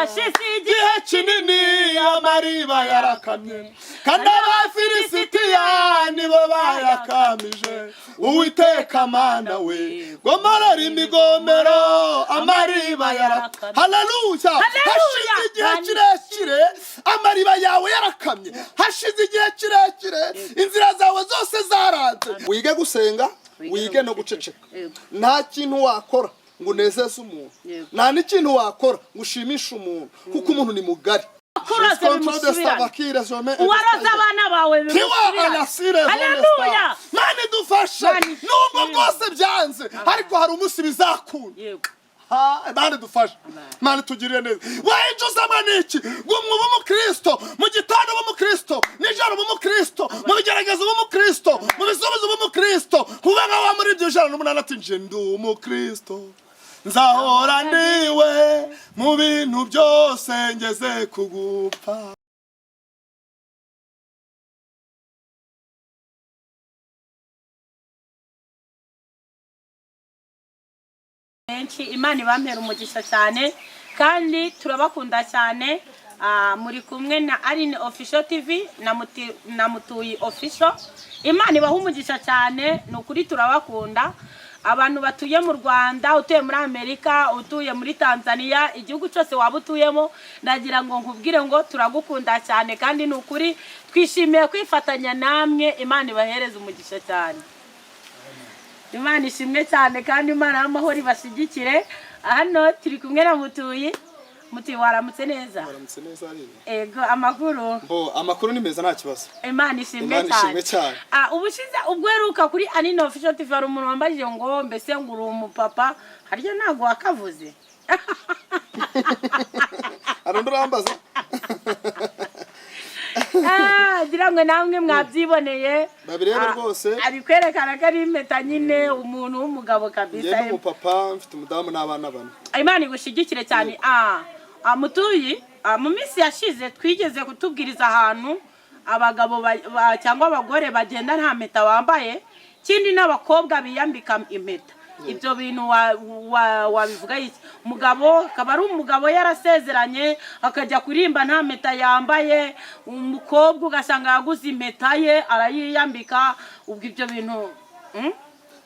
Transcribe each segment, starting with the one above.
hashize igihe kinini amariba yarakamye kandi abafilisitiya nibo bayakamije Uwiteka Mana we gomorera imigomero amariba yarakamye haleluya hashize igihe kirekire amariba yawe yarakamye hashize igihe kirekire inzira zawe zose zaranze wige gusenga wige no guceceka nta kintu wakora ngo unezeze umuntu nta n'ikintu wakora ngo ushimishe umuntu kuko umuntu ni mugari uwaroza abana bawe haleluya Mana dufashe nubwo bwose byanze ariko hari umunsi bizakunda Mana dufashe Mana tugirire neza wayinjuza maniki gumwe b'umukristo mu gitano b'umukristo nijoro b'umukristo mu bigerageza b'umukristo mu bizubizo b'umukristo kuba nka muri ibyo jana n'umunana ati nje ndi umukristo nzahora ndiwe mu bintu byose ngeze kugupfa Imana ibampera umugisha cyane kandi turabakunda cyane muri kumwe na Aline Official TV na Mutuyi Official Imana ibaha umugisha cyane nukuri turabakunda abantu batuye mu Rwanda utuye muri Amerika utuye muri Tanzania igihugu cyose wabutuyemo ndagira ngo nkubwire ngo turagukunda cyane kandi nukuri twishimiye kwifatanya namwe Imana ibahereza umugisha cyane Imana ishimwe cyane kandi Imana y'amahoro ibashigikire hano turi kumwe na Mutuyi waramutse neza waramutse neza ego amakuru ni meza nta kibazo Imana ishimwe cyane ubushize ubweruka kuri Aline Official TV hari umuntu wambajije ngo mbese ngo uri umupapa haryo ntago wakavuze arundo rambaza dirangwe namwe mwabyiboneye babirebe rwose ari kwerekana ko ari impeta nyine umuntu w'umugabo kabisa ye n'umupapa mfite umudamu n'abana bane Imana igushigikire cyane Mutuyi mu minsi yashize twigeze kutubwiriza ahantu abagabo cyangwa abagore bagenda nta mpeta wambaye kindi n'abakobwa biyambika impeta ibyo bintu wabivuga iki umugabo akaba ari umugabo yarasezeranye akajya kurimba nta mpeta yambaye umukobwa ugasanga yaguze impeta ye arayiyambika ubwo ibyo bintu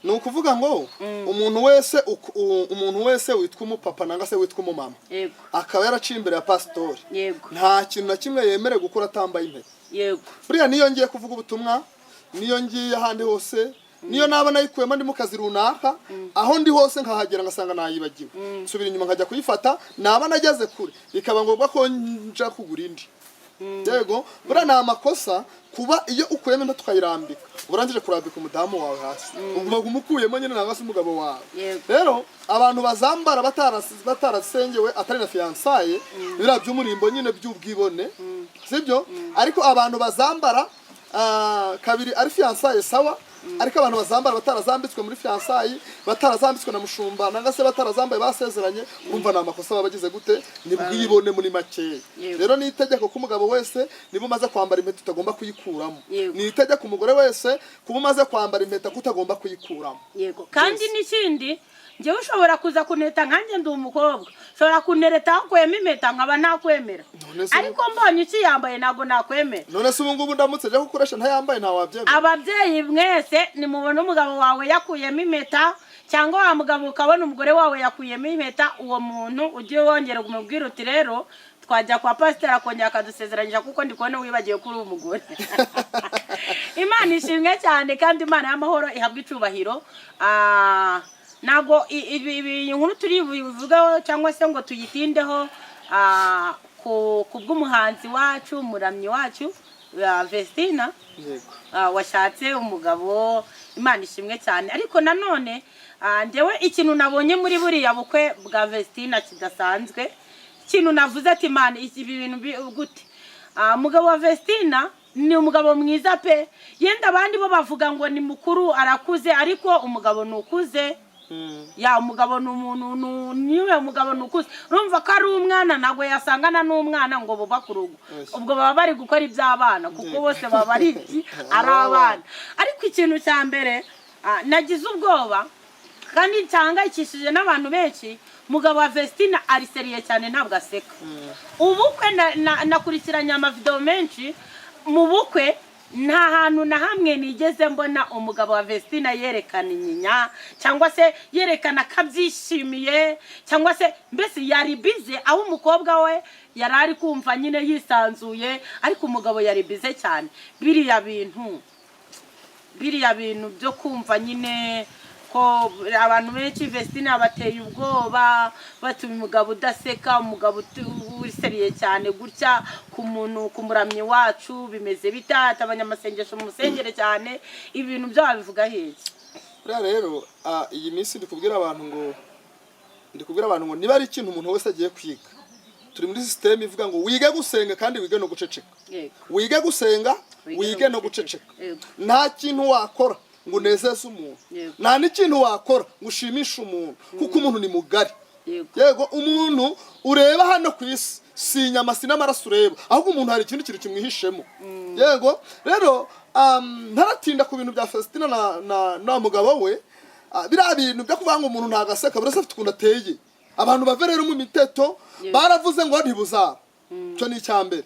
ni ukuvuga ngo umuntu wese witwa umupapa nanga se witwa umumama akaba yaraciye imbere ya pasitori nta kintu na kimwe yemerewe gukora atambaye impeta buriya niyo ngiye kuvuga ubutumwa niyo ngiye ahandi hose niyo naba nayikuyemo ndi mu kazi runaka aho ndi hose nkahagera ngasanga nayibagiwe nsubira inyuma nkajya kuyifata naba nageze kure bikaba ngombwa ko nja kugura indi yego buriya ni amakosa kuba iyo ukuyemo impeta tukayirambika urangije kurambika umudamu wawe hasi uguma umukuyemo nyine nanga se umugabo wawe rero abantu bazambara batarasengewe atari na fiançaye bira by'umurimbo nyine by'ubwibone sibyo ariko abantu bazambara kabiri ari fiançaye sawa ariko abantu bazambara batarazambitswe muri fiançaye batarazambitswe na mushumba nanga se batarazambaye basezeranye umva na makosa babagize gute nibwibone muri make rero ni itegeko ko umugabo wese niba umaze kwambara impeta utagomba kuyikuramo ni itegeko umugore wese kuba umaze kwambara impeta kutagomba kuyikuramo yego kandi n'ikindi ngewe ushobora kuza kuneta nkanjye ndi umukobwa ushobora kunereta akuyemo impeta nkaba nakwemera ariko mbonye iki yambaye ntago nakwemera none se ubu ngubu ndamutse je gukoresha ntayambaye nta wabyemera ababyeyi mwese nimubona umugabo wawe yakuyemo impeta cyangwa wa mugabo ukabona umugore wawe yakuyemo impeta uwo muntu ugiye wongera kumubwira uti rero twajya kwa pasiteri akongera akadusezeranyije kuko ndi kubona wibagiye kuri uwo mugore Imana ishimwe cyane kandi Imana y'amahoro ihabwa icubahiro nago ibi nkuru turi bivugaho cyangwa se ngo tuyitindeho ku bw'umuhanzi wacu umuramyi wacu Vestina washatse umugabo Imana ishimwe cyane ariko nanone ndewe ikintu nabonye muri buriya bukwe bwa Vestina kidasanzwe ikintu navuze ati Imana ibi bintu gute umugabo wa Vestina ni umugabo mwiza pe yenda abandi bo bavuga ngo ni mukuru arakuze ariko umugabo nukuze ya umugabo n'umuntu niwe umugabo nukuze urumva ko ari umwana nago yasangana n'umwana ngo bo bakurugo ubwo baba bari gukora iby'abana kuko bose baba ari abana ariko ikintu cya mbere nagize ubwoba kandi cyangayikishije n'abantu benshi umugabo wa Vestina ari seriye cyane ntabwo aseka. Ubukwe nakurikiranye amavideo menshi, mu bukwe nta hantu na hamwe nigeze mbona umugabo wa Vestina yerekana inyinya cyangwa se yerekana kabyishimiye cyangwa se mbese yari bize, aho umukobwa we yari ari kumva nyine yisanzuye, ariko umugabo yari bize cyane. Biriya bintu byo kumva nyine ko abantu benshi Vestina bateye ubwoba, batuma umugabo udaseka, umugabo useriye cyane gutya ku muntu, ku muramyi wacu bimeze bitata, abanyamasengesho mu musengere cyane, ibintu byo babivuga heke. Rero iyi minsi ndikubwira abantu ngo niba ari ikintu umuntu wese agiye kwiga, turi muri system ivuga ngo wige gusenga kandi wige no guceceka. Wige gusenga, wige no guceceka. Nta kintu wakora ngo nezeze umuntu, nta n'ikintu wakora ngo ushimishe umuntu, kuko umuntu ni mugari. Yego, umuntu ureba hano ku isi si inyama si n'amaraso ureba, ahubwo umuntu hari ikintu kiri kimwihishemo. Yego, rero ntaratinda ku bintu bya Vestina na mugabo we, biriya bintu byo kuvuga ngo umuntu ntagaseka buri wese afite ukuntu ateye. Abantu bave rero mu miteto baravuze ngo ntibuzaba, cyo ni icyambere.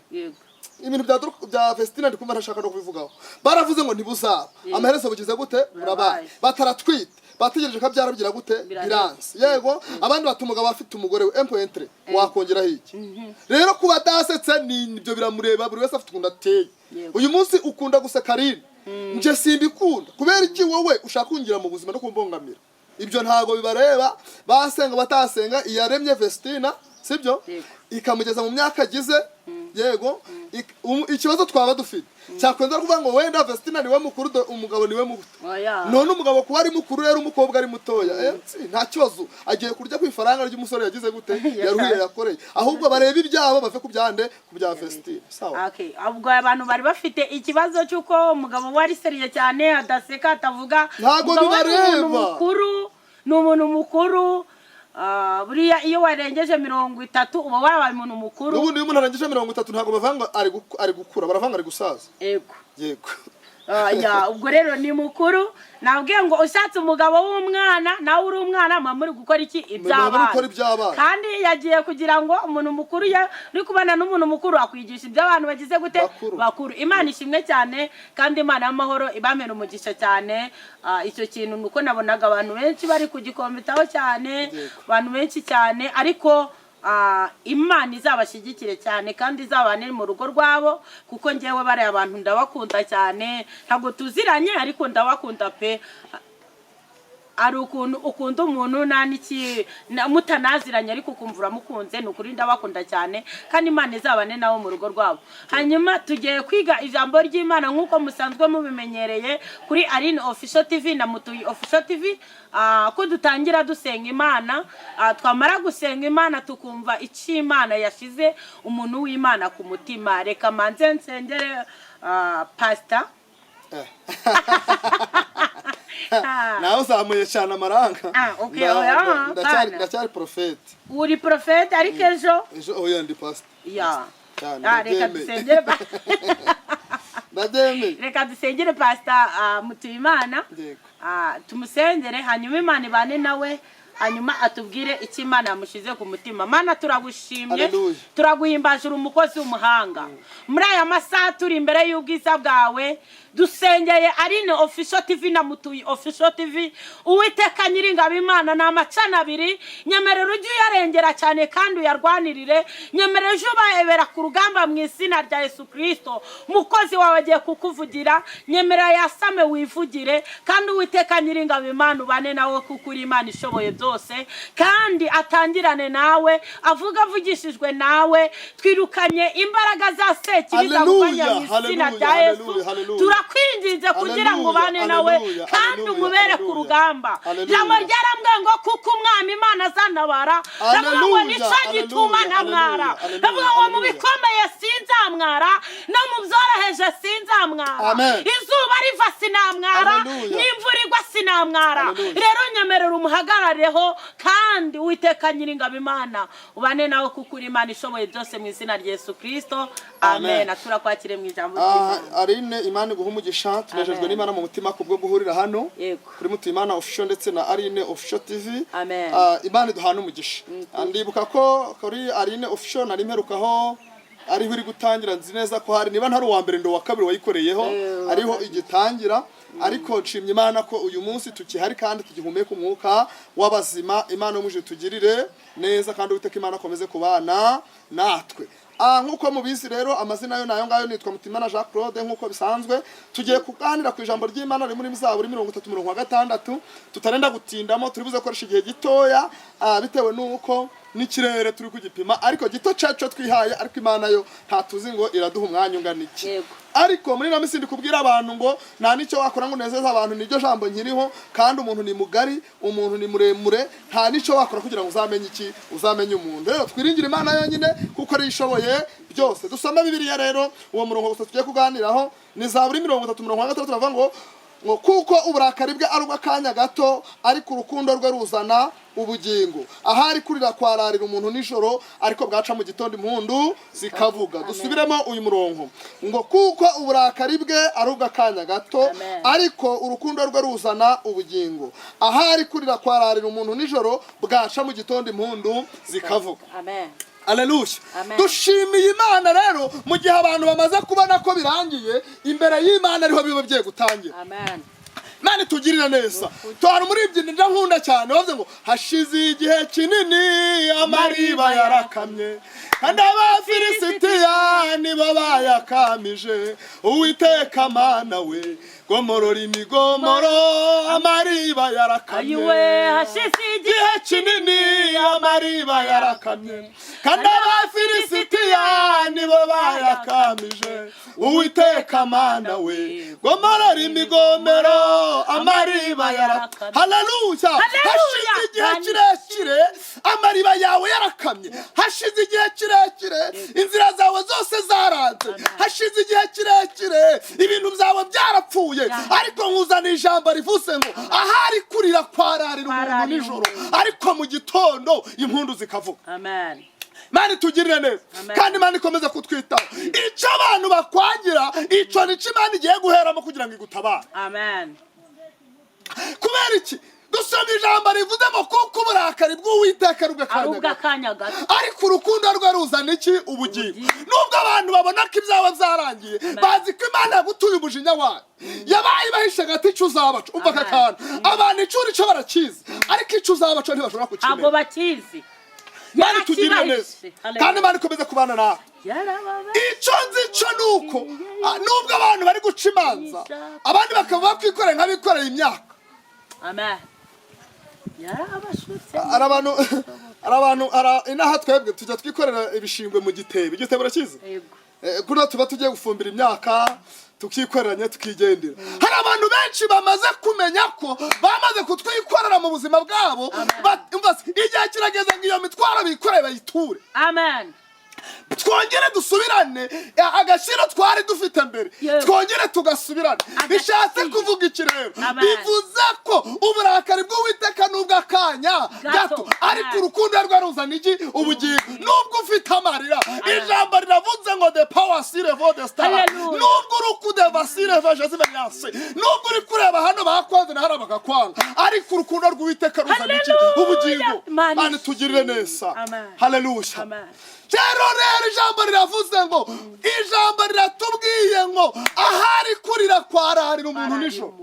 Ibintu bya Vestina ndikumva ntashaka no kubivugaho. Baravuze ngo ntibuzaba, amaherezo bugize gute? Burabaye. Bataratwite, bategereje ko byarabigira gute? Biranse. Yego, abandi batumugabo afite umugore we M.3 wakongera hiki. Rero kuba dasetse nibyo biramureba, buri wese afite ukuntu ateye. Uyu munsi ukunda guseka Rine, nje simbikunda. Kubera iki wowe ushaka kungira mu buzima no kumbongamira? Ibyo ntago bibareba, basenga batasenga, iyaremye Vestina, sibyo? Ikamugeza mu myaka agize. Yego, ikibazo twaba dufite cyakwenda kuvuga ngo wenda Vestina niwe mukuru, umugabo niwe muto. None umugabo kuba ari mukuru rero umukobwa ari mutoya, nta kibazo, agiye kurya kwifaranga ry'umusore yagize gute? Yaruhiye yakoreye. Ahubwo bareba ibyabo bave ku byande ku bya Vestina. Sawa. Okay, ubwo abantu bari bafite ikibazo cyuko umugabo wari seriye cyane, adaseka, atavuga. Ntago bibareba. Ni umuntu mukuru. Buriya iyo warengeje 30 uba wabaye umuntu mukuru. N'ubundi iyo umuntu arengeje 30 ntago bavanga ari gukura, baravanga ari gusaza. Yego. Yego. Ubwo rero ni mukuru. Nabwiye ngo ushatse umugabo w'umwana nawe uri umwana, muri gukora iki? Iby'abana. Kandi yagiye kugira ngo umuntu mukuru uri kubana n'umuntu mukuru akwigisha iby'abantu bagize gute? Bakuru. Imana ishimwe cyane, kandi Imana y'amahoro ibamera umugisha cyane. Icyo kintu nuko nabonaga abantu benshi bari kugikombitaho cyane, abantu benshi cyane, ariko Imana izabashyigikire cyane kandi izabane mu rugo rwabo, kuko ngewe bari abantu ndabakunda cyane, ntabwo tuziranye ariko ndabakunda pe. Ari ukuntu ukunda umuntu mutanaziranye ariko ukumva uramukunze, ni ukuri ndabakunda cyane kandi Imana izabane nawo mu rugo rwabo. Hanyuma tugiye kwiga ijambo ry'Imana nk'uko musanzwe mubimenyereye kuri Aline Official TV na Mutuyi Official TV, ko dutangira dusenga Imana, twamara gusenga Imana tukumva icyo Imana yashize umuntu w'Imana ku mutima. Reka manze nsengere Pastor. Nawe uzamuye cyane amaranga. Okay, ndacyari profete. Uri profete ariko ejo oya ndi pastor. Reka dusengere Reka dusengere Pastor Mutuyimana. Tumusengere hanyuma Imana ibane nawe, hanyuma atubwire icyo Imana yamushize ku mutima. Mana turagushimye, turaguhimbaje, uri umukozi w'umuhanga. Muri aya masaha turi imbere y'ubwiza bwawe, dusengeye Aline Official TV na Mutuyi Official TV. Uwiteka Nyiringabo Imana, ni amacana abiri, nyemerera ujye uyarengera cyane kandi uyarwanirire. Nyemerera ujye ubayobera ku rugamba mu izina rya Yesu Kristo. Umukozi wawe agiye kukuvugira, nyemerera yasame wivugire, kandi Uwiteka Nyiringabo Imana ubane nawe kuko uri Imana ishoboye byose, kandi atangirane nawe, avuga avugishijwe nawe. Twirukanye imbaraga za sekibi zavuganya mu izina rya Yesu. Turakwinginze kugira ngo ubane nawe kandi umubere ku rugamba. Jambo ryarambwe ngo kuko umwami Imana azanabara, ndavuga ngo nicyo gituma ntamwara, ndavuga ngo mu bikomeye sinzamwara, no mu byoroheje sinzamwara, izuba riva sinamwara, n'imvura igwa sinamwara. Rero nyemerera umuhagarareho, kandi Uwiteka Nyiringabo Imana ubane nawe kuko uri Imana ishoboye byose mu izina rya Yesu Kristo. Amen. Turakwakire mu ijambo ry'Imana. Aline, Imana iguhe umugisha tunejejwe n'Imana mu mutima kubwo guhurira hano kuri Mutuyimana official ndetse na Aline official TV. Imana iduhana umugisha. Ndibuka ko kuri Aline official nari mperukaho ariho iri gutangira, nzi neza ko hari niba ntari uwa mbere ndo wa kabiri wayikoreyeho ariho igitangira, ariko nshimye Imana ko uyu munsi tukihari kandi tugihumeka umwuka w'abazima. Imana umuje tugirire neza kandi Uwiteka Imana akomeze kubana natwe. Nkuko mubizi rero amazina yo nayo ngayo nitwa Mutuyimana Jean Claude. Nkuko bisanzwe tugiye kuganira ku ijambo ry'Imana riri muri Zaburi 33:6. Tutarenda gutindamo, turibuze koresha igihe gitoya bitewe nuko n'ikirere turi kugipima, ariko gito cyacu twihaye, ariko Imana yo ntatuzi ngo iraduha umwanya ungana iki. Ariko muri nami sindi kubwira abantu ngo nta nicyo wakora ngo unezeza abantu, niryo jambo nkiriho. Kandi umuntu ni mugari, umuntu ni muremure, nta nicyo wakora kugira ngo uzamenye iki, uzamenye umuntu. Rero twiringira Imana yonyine kuko ari ishoboye byose. Dusoma Bibiliya rero, uwo murongo gusa tugiye kuganiraho ni Zaburi 33:6. Turavuga ngo kuko uburakari bwe ari ubw'akanya gato, ariko urukundo rwe ruzana ubugingo. Ahari kurira kwararira umuntu nijoro, ariko bwaca mu gitondo impundu zikavuga. Dusubiremo uyu murongo ngo kuko uburakari bwe ari ubw'akanya gato, ariko urukundo rwe ruzana ubugingo. Ahari kurira kwararira umuntu nijoro, bwaca mu gitondo impundu zikavuga. Amen. Haleluya. Dushimiye Imana rero mu gihe abantu bamaze kubona ko birangiye, imbere y'Imana ariho biba bigiye gutangira. Amen. Imana itugirire neza. Twari muri ibyinira nkunda cyane bavuze ngo hashize igihe kinini amariba yarakamye, kandi Abafilisitiya nibo bayakamije. Uwiteka Mana we, gomorora imigomoro, amariba yarakamye. Hashize igihe kinini amariba yarakamye, kandi Abafilisitiya nibo bayakamije. Uwiteka Mana we, gomorora imigomero, amariba yarakamye. Haleluya. Hashize igihe kirekire amariba yawe yarakamye. Hashize igihe kirekire inzira zawe zose zaranze. Hashize igihe kirekire ibintu byawe byarapfuye, ariko nkuzana ijambo rivuze ngo ahari kurira kwararira umuntu nijoro, ariko mu gitondo impundu zikavuga. Amen. Imana itugirire neza kandi Imana ikomeze kutwitaho. Icyo abantu bakwangira, icyo nicyo Imana igiye guheramo kugira ngo igutabare. Amen. Kubera iki? Dusoma ijambo rivuze ngo kuko uburakari bw'Uwiteka ari ubw'akanya gato, ariko urukundo rwe ruzana iki? Ubugingo. Nubwo abantu babona ko ibyawe byarangiye, bazi ko Imana yagutuye umujinya wayo, yabaye bahishe gati icyo uzabaca. Umva aka kantu, abantu icuri cyo barakizi, ariko icyo uzabaca ntibashobora kukimenya. Abo bakizi. Imana itugirire neza kandi Imana ikomeze kubana nawe. Icyo nzi cyo nuko nubwo abantu bari guca imanza, abandi bakaba bakwikorera nk'abikoreye imyaka. Amen. Arabantu inaha twebwe tujya twikorera ibishingwe mu gitebo. Igitebo urakizi? Kuno tuba tugiye gufumbira imyaka, tukikoreranye tukigendera. Hari abantu benshi bamaze kumenya ko bamaze kutwikorera mu buzima bwabo. Igihe kirageze ngo iyo mitwaro bikoreye bayiture. Amen. Twongere dusubirane agaciro twari dufite mbere, twongere tugasubirane. Bishatse kuvuga iki rero? Bivuze ko uburakari bw'Uwiteka n'ubw'akanya gato, ariko urukundo rwe ruzana iki? Ubugingo. Nubwo ufite amarira, ijambo riravuze ngo the power s'élève de star. Nubwo urukundo vasire Jésus menyanse, nubwo uri kureba hano bakwanze na hano bakakwanga, ariko urukundo rw'Uwiteka ruzana iki? Ubugingo. Mana tugirire neza. Haleluya. Rero ijambo riravuze ngo, ijambo riratubwiye ngo ahari kurira kwararira umuntu nijoro.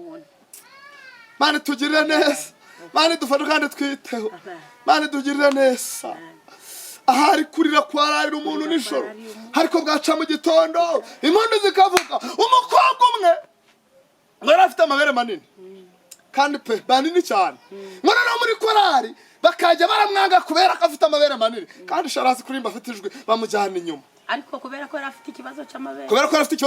Mana tugirire neza, Mana dufashe kandi twiteho. Mana tugirire neza. Ahari kurira kwararira umuntu nijoro, ariko bwaca mu gitondo impundu zikavuga. Umukobwa umwe yari afite amabere manini kandi pe manini cyane, mbona no muri korari bakajya baramwanga kubera ko afite amabere manini, kandi sharazi kurimba afite ijwi bamujyana inyuma, ariko kubera ko afite ikibazo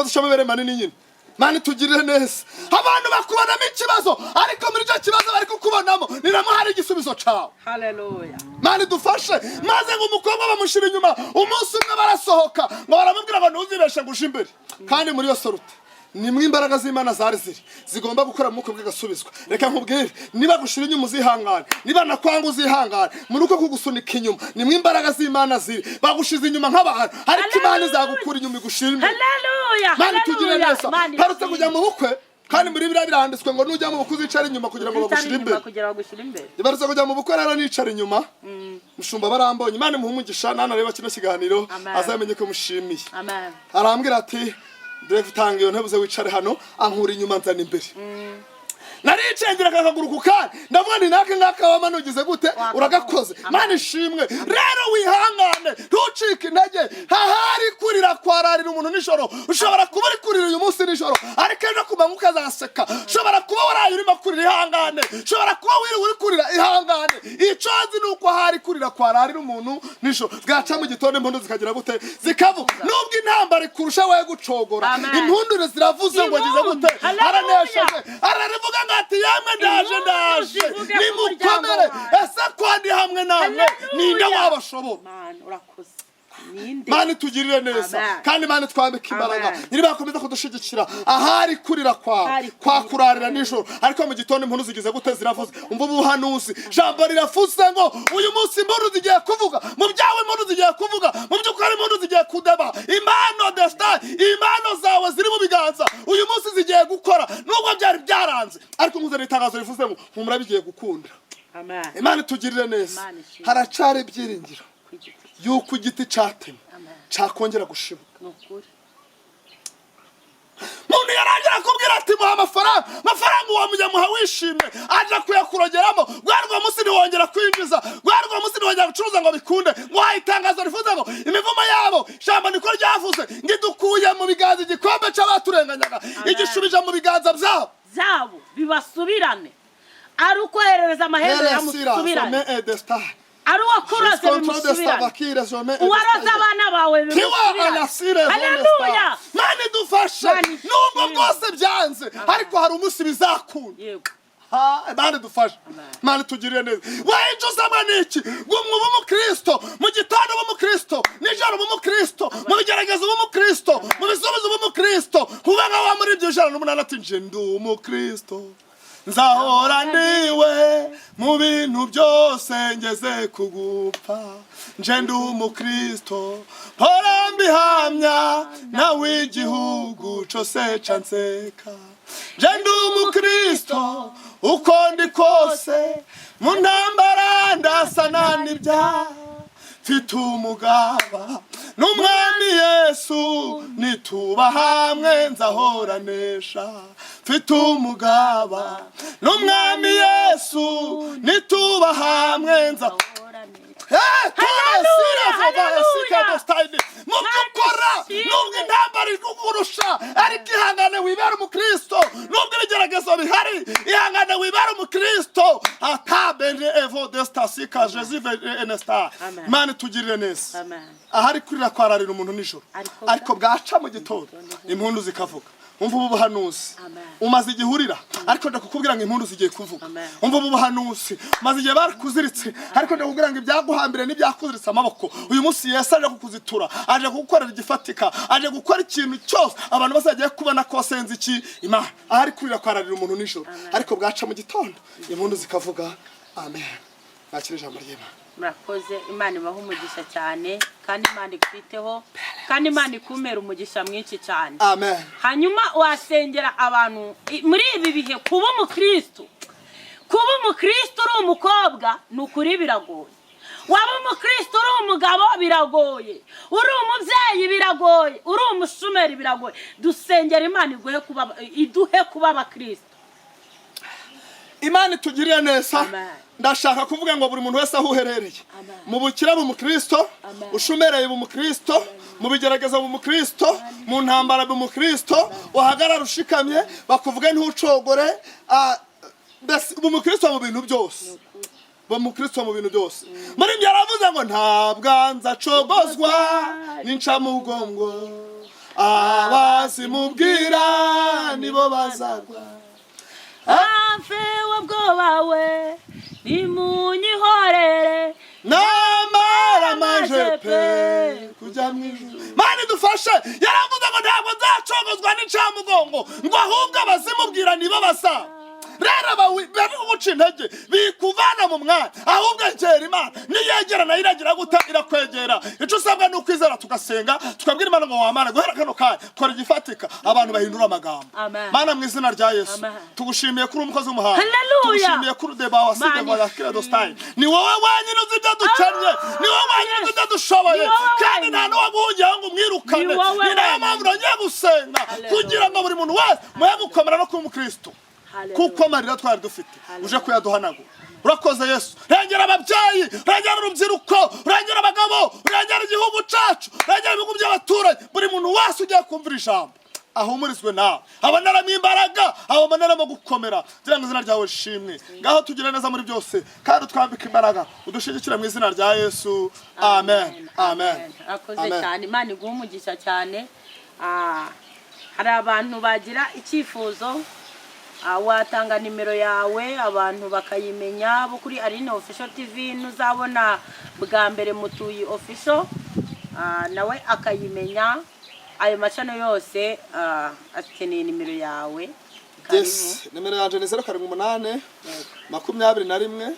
cy'amabere manini nyine. Mana tugirire neza. Abantu bakubonamo ikibazo, ariko muri cyo kibazo bari kukubonamo ni namo hari igisubizo cyawe. Haleluya. Mana dufashe. Maze ngo umukobwa bamushira inyuma, umunsi umwe barasohoka ngo baramubwira ngo ntuzibeshe gusha imbere, kandi muri yo sorute nimwe imbaraga z'Imana zari ziri zigomba gukora mu bukwe bw'agasubizwa. Reka nkubwire, niba gushira inyuma uzihangane, niba nakwanga uzihangane, muri uko kugusunika inyuma nimwe imbaraga z'Imana ziri. Bagushize inyuma nk'abantu, ariko Imana izagukura inyuma igushira imbere. Haleluya, Mana tugire neza. Parutse kujya mu bukwe, kandi muri bibiri biranditswe ngo nujya mu bukwe uzicare inyuma kugira ngo bagushire imbere. Ibarutse kujya mu bukwe rero nicara inyuma. Mushumba barambonye, Imana imuhe umugisha, nanareba kino kiganiro azamenye ko mushimiye. Amen. Arambwira ati Dave tanga iyo ntebe wicare hano, ankura inyuma nzana imbere. Naricengera akaguru kukandi, ndavuga ni nake ngaka wamanugize gute uragakoze. Mana ishimwe. Rero wihangane, ntucike intege. Hahari kurira kwararira umuntu nijoro, ushobora kuba uri kurira uyu munsi nijoro, ariko ejo kumanguka azaseka. Ushobora kuba waraye urimo kurira, ihangane. Ushobora kuba uri kurira, ihangane. Icozi nuko hari kurira kwararira umuntu nijoro, bwaca mu gitondo impundu zikagira gute zikavuga. Nubwo intambara ikurusha we gucogora, impundure ziravuze ngo gize gute aranesheje, ararivuga ati yamwe ndaje nimukomere. Ese kwandi hamwe namwe ninde wabashobora? Mana urakoze. Mana tugirire neza, kandi Mana twambike imbaraga. Niba bakomeza kudushigikira, ahari kurira kwa kurarira nijoro, ariko mu gitondo impundu zigize gute ziravuze. Umva ubuhanuzi, jambo rirafuze ngo uyu munsi impundu zigiye kuvuga, mu byawe impundu zigiye kuvuga, mu by'ukuri impundu zigiye kudeba. Imano desta, imano zawe ziri mu biganza uyu munsi zigiye gukora, nubwo byari byaranze, ariko nkuzana itangazo rivuze ngo humura bigiye gukunda. Amen. Imana tugirire neza. Haracari ibyiringiro yuko igiti cyatemwe cyakongera gushibuka. Muntu yarangira kubwira ati muha amafaranga uwo muha wishimye, aje kuyakurogeramo, rwarwo munsi ntiwongera kwinjiza, rwarwo munsi ntiwongera gucuruza ngo bikunde. Itangazo rivuze ngo imivumo yabo ijambo niko ryavuze, ngidukuye mu biganza igikombe cy'abaturenganyaga, igishubije mu biganza byabo bibasubirane. Ari ukoherereza amahembe yamusubirane, ari uwakuroze bimusubirane, uwaroze abana bawe bimusubirane. Haleluya. Mana idufashe, nubwo bwose byanze, ariko hari umunsi bizakunda. Mana dufashe, Mana tugirire neza. Wayinjuzamo niki? Gumwe b'umukristo, mu gitondo b'umukristo, nijoro b'umukristo, mu bigeragezo b'umukristo, mu bisubizo b'umukristo. Kuba nka wa muri ibyo 108 ati nje ndi umukristo, nzahora ndiwe mu bintu byose ngeze kugupfa. Nje ndi umukristo, mpora mbihamya nawe igihugu cose canseka. Nje ndi umukristo uko ndi kose, mu ntambara ndasana n'ibyaha, mfite umugaba n'umwami Yesu, nituba hamwe nzahoranesha. Mfite umugaba n'umwami Yesu, nituba hamwe nzahoranesha. Mukukora nubwo intambara ikugurusha, ariko ihangane wibera umukristo. Nubwo ibigeragezo bihari, ihangane wibera umukristo. Atabene evo destasika Jesus enesta. Mana tugirire neza. Ahari kurira kwararira umuntu nijoro, ariko bwaca mu gitondo impundu zikavuga. Umva ubu buhanuzi, umaze igihurira, ariko ndakukubwira ngo impundu zigiye kuvuga. Umva ubu buhanuzi, umaze igihe bakuziritse, ariko ndakubwira ngo ibyaguhambire n'ibyakuziritse amaboko, uyu munsi Yesu aje kukuzitura, aje kugukorera igifatika, aje gukora ikintu cyose abantu bose bagiye kubona ko wasenze iki Imana. Ahari kurira kwararira umuntu nijoro, ariko bwaca mu gitondo impundu zikavuga. Amen. Nakire ijambo ry'Imana. Murakoze. Imana ibahe umugisha cyane, kandi Imana ikwiteho, kandi Imana ikumera umugisha mwinshi cyane. Amen. Hanyuma wasengera abantu muri ibi bihe. Kuba umukristo uri umukobwa nukuri biragoye, waba umukristo uri umugabo biragoye, uri umubyeyi biragoye, uri umushumeri biragoye. Dusengera Imana iduhe kuba abakristo. Imana itugirire neza. Ndashaka kuvuga ngo buri muntu wese ahuherereye, mu bukira b'umukristo, ushumereye b'umukristo, mu bigerageza b'umukristo, mu ntambara b'umukristo, uhagarara ushikamye, bakuvuge ntucogore. B'umukristo mu bintu byose, b'umukristo mu bintu byose. Muri ibyo yaravuze ngo ntabwanza cogozwa n'incamugongo, abazimubwira nibo bazagwa. Amfe wabwobawe nimunyihorere, namara amajepe kujya mu ijuru. Mana idufashe, yaravuze ngo ntabwo nzacogozwa n'incamugongo, ngo ahubwo abazimubwira nibo basa. Rero bari guca intege bikuvana mu mwanya, ahubwo egera Imana. Niyegera nayo iragira guta irakwegera. Icyo usabwa ni ukwizera tugasenga, tukabwira Imana ngo wamana guhera kano kanya twara igifatika, abantu bahindura amagambo. Mana mu izina rya Yesu tugushimiye kuri umukozi w'umuhanga, tugushimiye kuri deba waside wa Credo Style. Ni wowe wenyine uzi ibyo ducanye, ni wowe wenyine uzi ibyo dushoboye, kandi nta n'uwaguhungiyeho ngo umwirukane. Ni nayo mpamvu nongeye gusenga kugira ngo buri muntu wese muhe gukomera no kuba umukristo, kuko amarira twari dufite uje kuyaduhanagura. Urakoze Yesu. Rengera ababyeyi, rengera urubyiruko, rengera abagabo, rengera igihugu cyacu, rengera ibihugu by'abaturage. Buri muntu wese ugiye kumvira ijambo ahumurizwe nawe, aboneramo imbaraga, aboneramo gukomera. Gira ngo izina ryawe rishimwe. Ngaho tugire neza muri byose, kandi twambike imbaraga, udushigikire mu izina rya Yesu. Amen. Amen. Akoze cyane. Imana iguhe umugisha cyane. Hari abantu bagira icyifuzo, watanga nimero yawe abantu bakayimenya bo kuri Aline Official TV. Nuzabona bwa mbere Mutuyi Official nawe akayimenya. Ayo machano yose akeneye nimero yawe. Yes, nimero yanje ni 078 21 38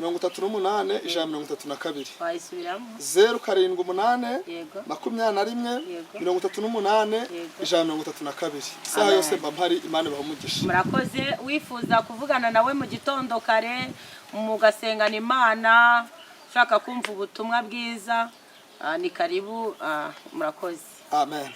132. Wayisubiramo? 078 21 38 132. Saha yose bampari. Imana bahumugisha. Murakoze. Wifuza kuvugana nawe mu gitondo kare mugasengana Imana, ushaka kumva ubutumwa bwiza, ni karibu. Murakoze. Amen.